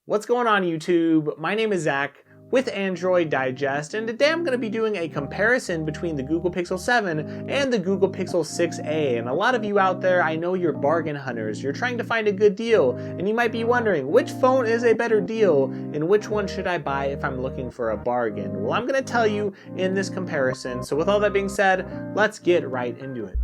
What's going on YouTube? My name is Zach with Android Digest, and today I'm going to be doing a comparison between the Google Pixel 7 and the Google Pixel 6a. And a lot of you out there, I know you're bargain hunters. You're trying to find a good deal, and you might be wondering which phone is a better deal and which one should I buy if I'm looking for a bargain. Well, I'm going to tell you in this comparison. So with all that being said, let's get right into it.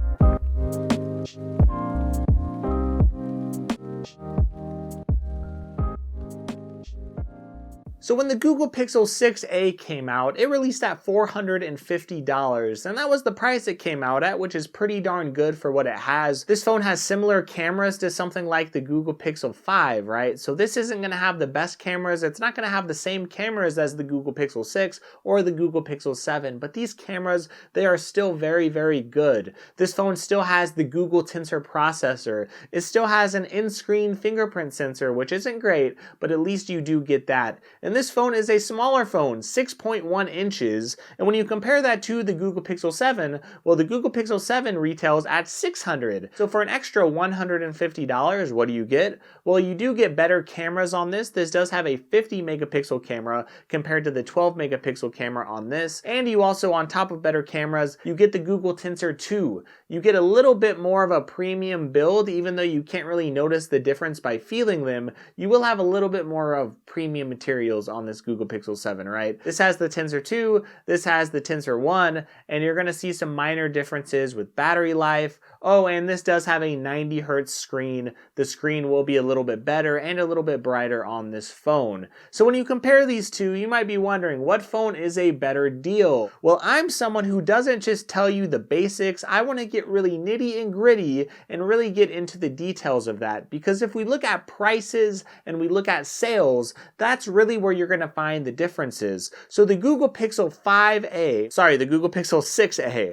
So when the Google Pixel 6a came out, it released at $450, and that was the price it came out at, which is pretty darn good for what it has. This phone has similar cameras to something like the Google Pixel 5, right? So this isn't going to have the best cameras. It's not going to have the same cameras as the Google Pixel 6 or the Google Pixel 7, but these cameras, they are still very, very good. This phone still has the Google Tensor processor. It still has an in-screen fingerprint sensor, which isn't great, but at least you do get that. And this phone is a smaller phone, 6.1 inches, and when you compare that to the Google Pixel 7, well, the Google Pixel 7 retails at $600. So for an extra $150, what do you get? Well, you do get better cameras on this. This does have a 50 megapixel camera compared to the 12 megapixel camera on this, and you also, on top of better cameras, you get the Google Tensor 2. You get a little bit more of a premium build, even though you can't really notice the difference by feeling them. You will have a little bit more of premium materials on this Google Pixel 7, right? This has the Tensor 2, this has the Tensor 1, and you're going to see some minor differences with battery life. Oh, and this does have a 90 hertz screen. The screen will be a little bit better and a little bit brighter on this phone. So when you compare these two, you might be wondering, what phone is a better deal? Well, I'm someone who doesn't just tell you the basics. I want to get really nitty and gritty and really get into the details of that, because if we look at prices and we look at sales, that's really where you're going to find the differences. So the Google Pixel 6a,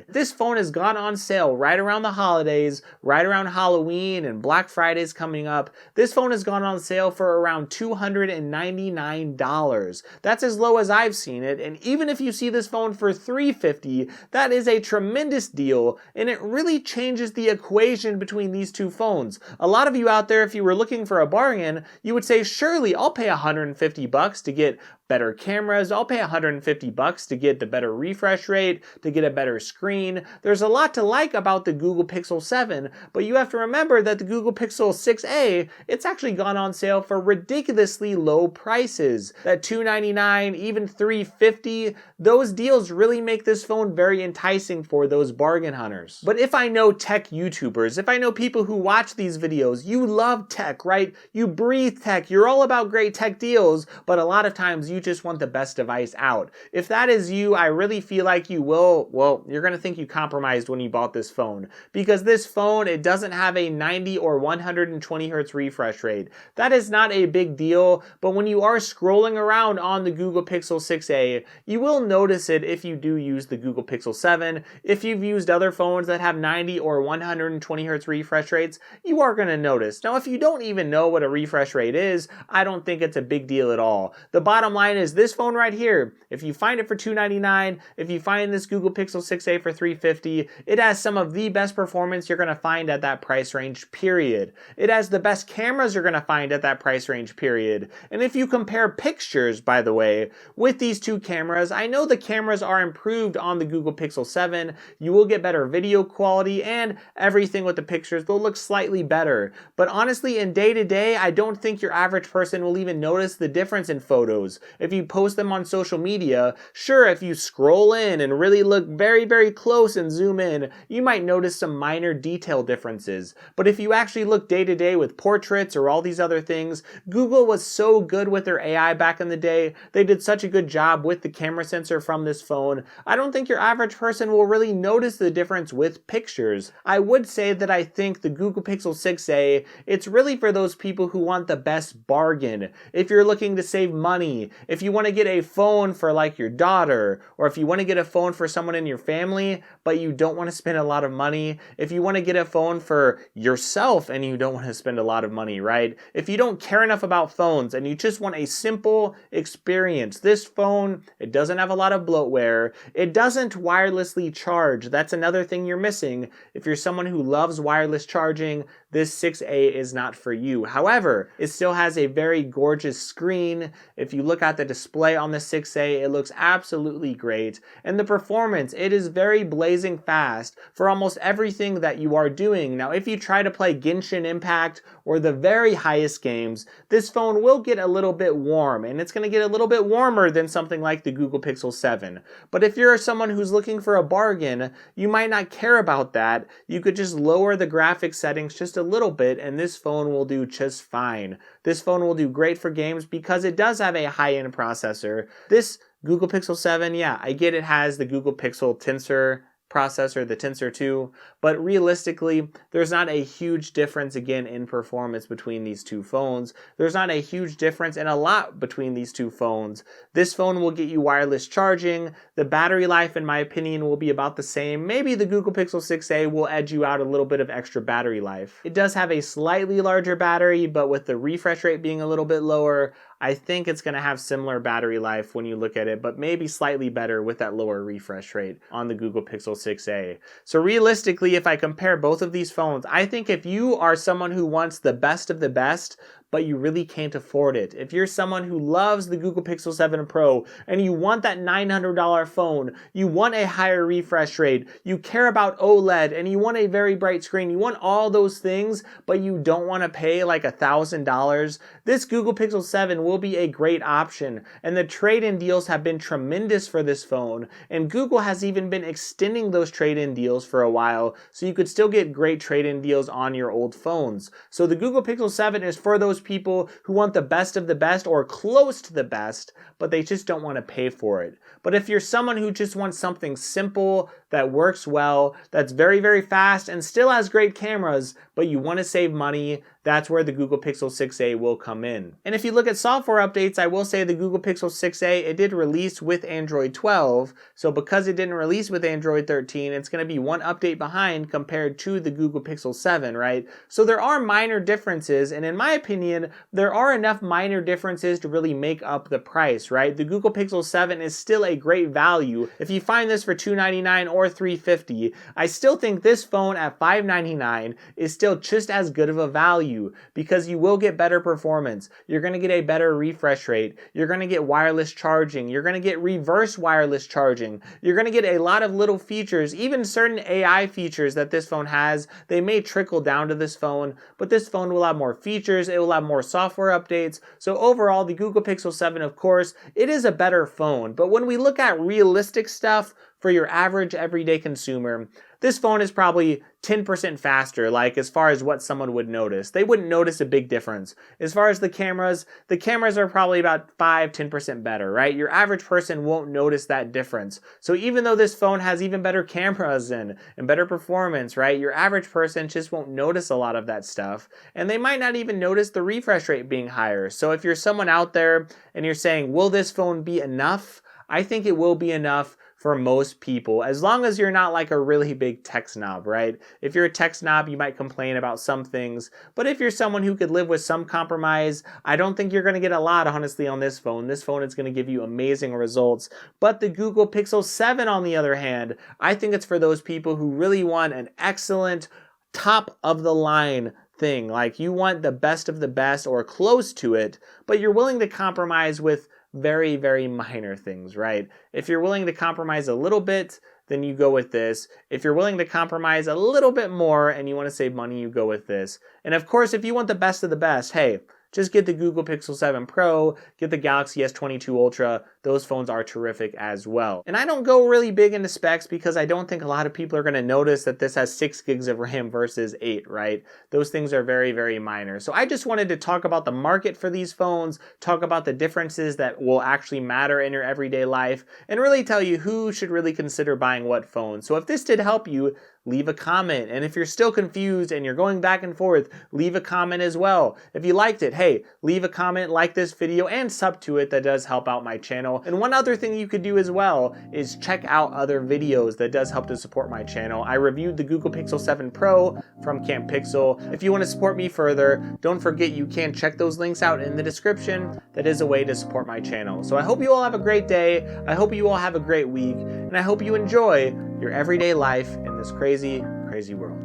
this phone has gone on sale right around the holidays, right around Halloween and Black Friday's coming up. This phone has gone on sale for around $299. That's as low as I've seen it, and even if you see this phone for $350, that is a tremendous deal, and it really changes the equation between these two phones. A lot of you out there, if you were looking for a bargain, you would say, surely I'll pay $150 to get better cameras. I'll pay $150 to get the better refresh rate, to get a better screen. There's a lot to like about the Google Pixel 7, but you have to remember that the Google Pixel 6a, it's actually gone on sale for ridiculously low prices. That $299, even $350, those deals really make this phone very enticing for those bargain hunters. But if I know tech YouTubers, if I know people who watch these videos, you love tech, right? You breathe tech. You're all about great tech deals, but a lot of times you just want the best device out. If that is you, I really feel like you will, well, you're going to think you compromised when you bought this phone, because this phone, it doesn't have a 90 or 120 hertz refresh rate. That is not a big deal, but when you are scrolling around on the Google Pixel 6a, you will notice it if you do use the Google Pixel 7. If you've used other phones that have 90 or 120 hertz refresh rates, you are going to notice. Now, if you don't even know what a refresh rate is, I don't think it's a big deal at all. The bottom line is this phone right here, if you find it for $299, if you find this Google Pixel 6a for $350, it has some of the best performance you're going to find at that price range, period. It has the best cameras you're going to find at that price range, period. And if you compare pictures, by the way, with these two cameras, I know the cameras are improved on the Google Pixel 7. You will get better video quality, and everything with the pictures will look slightly better. But honestly, in day-to-day, I don't think your average person will even notice the difference in photos. If you post them on social media, sure, if you scroll in and really look very, very close and zoom in, you might notice some minor detail differences. But if you actually look day to day with portraits or all these other things, Google was so good with their AI back in the day. They did such a good job with the camera sensor from this phone. I don't think your average person will really notice the difference with pictures. I would say that I think the Google Pixel 6a, it's really for those people who want the best bargain. If you're looking to save money, if you want to get a phone for like your daughter, or if you want to get a phone for someone in your family, but you don't want to spend a lot of money, if you want to get a phone for yourself and you don't want to spend a lot of money, right? If you don't care enough about phones and you just want a simple experience, this phone, it doesn't have a lot of bloatware. It doesn't wirelessly charge. That's another thing you're missing. If you're someone who loves wireless charging, this 6A is not for you. However, it still has a very gorgeous screen. If you look at the display on the 6A, it looks absolutely great. And the performance, it is very blazing fast for almost everything that you are doing. Now, if you try to play Genshin Impact or the very highest games, this phone will get a little bit warm, and it's going to get a little bit warmer than something like the Google Pixel 7. But if you're someone who's looking for a bargain, you might not care about that. You could just lower the graphics settings just a little bit, and this phone will do just fine. This phone will do great for games because it does have a high-end processor. This Google Pixel 7, yeah, I get it has the Google Pixel Tensor processor, the Tensor 2, but realistically, there's not a huge difference again in performance between these two phones. There's not a huge difference in a lot between these two phones. This phone will get you wireless charging. The battery life, in my opinion, will be about the same. Maybe the Google Pixel 6a will edge you out a little bit of extra battery life. It does have a slightly larger battery, but with the refresh rate being a little bit lower, I think it's going to have similar battery life when you look at it, but maybe slightly better with that lower refresh rate on the Google Pixel 6a. So realistically, if I compare both of these phones, I think if you are someone who wants the best of the best, but you really can't afford it, if you're someone who loves the Google Pixel 7 Pro and you want that $900 phone, you want a higher refresh rate, you care about OLED, and you want a very bright screen, you want all those things, but you don't want to pay like $1,000, this Google Pixel 7 will be a great option. And the trade-in deals have been tremendous for this phone, and Google has even been extending those trade-in deals for a while, so you could still get great trade-in deals on your old phones. So the Google Pixel 7 is for those people who want the best of the best or close to the best, but they just don't want to pay for it. But if you're someone who just wants something simple, that works well, that's very, very fast, and still has great cameras, but you want to save money, that's where the Google Pixel 6a will come in. And if you look at software updates, I will say the Google Pixel 6a, it did release with Android 12, so because it didn't release with Android 13, it's going to be one update behind compared to the Google Pixel 7, right? So there are minor differences, and in my opinion, there are enough minor differences to really make up the price, right? The Google Pixel 7 is still a great value. If you find this for $299 or $350, I still think this phone at $599 is still just as good of a value because you will get better performance. You're going to get a better refresh rate. You're going to get wireless charging. You're going to get reverse wireless charging. You're going to get a lot of little features, even certain AI features that this phone has. They may trickle down to this phone, but this phone will have more features. It will have more software updates. So overall, the Google Pixel 7, of course, it is a better phone. But when we look at realistic stuff for your average everyday consumer, this phone is probably 10% faster, like as far as what someone would notice. They wouldn't notice a big difference. As far as the cameras are probably about 5-10% better, right? Your average person won't notice that difference. So even though this phone has even better cameras and better performance, right? Your average person just won't notice a lot of that stuff. And they might not even notice the refresh rate being higher. So if you're someone out there and you're saying, will this phone be enough? I think it will be enough for most people, as long as you're not like a really big tech snob, right? If you're a tech snob, you might complain about some things, but if you're someone who could live with some compromise, I don't think you're going to get a lot, honestly, on this phone. This phone is going to give you amazing results. But the Google Pixel 7, on the other hand, I think it's for those people who really want an excellent, top of the line thing. Like you want the best of the best or close to it, but you're willing to compromise with very, very minor things, right? If you're willing to compromise a little bit, then you go with this. If you're willing to compromise a little bit more and you want to save money, you go with this. And of course, if you want the best of the best, hey, just get the Google Pixel 7 Pro, get the Galaxy S22 Ultra. Those phones are terrific as well. And I don't go really big into specs because I don't think a lot of people are going to notice that this has 6 gigs of RAM versus 8, right? Those things are very, very minor. So I just wanted to talk about the market for these phones, talk about the differences that will actually matter in your everyday life, and really tell you who should really consider buying what phone. So if this did help you, leave a comment. And if you're still confused and you're going back and forth, leave a comment as well. If you liked it, hey, leave a comment, like this video, and sub to it. That does help out my channel. And one other thing you could do as well is check out other videos. That does help to support my channel. I reviewed the Google Pixel 7 Pro from Camp Pixel. If you want to support me further, don't forget you can check those links out in the description. That is a way to support my channel. So I hope you all have a great day. I hope you all have a great week. And I hope you enjoy your everyday life in this crazy, crazy world.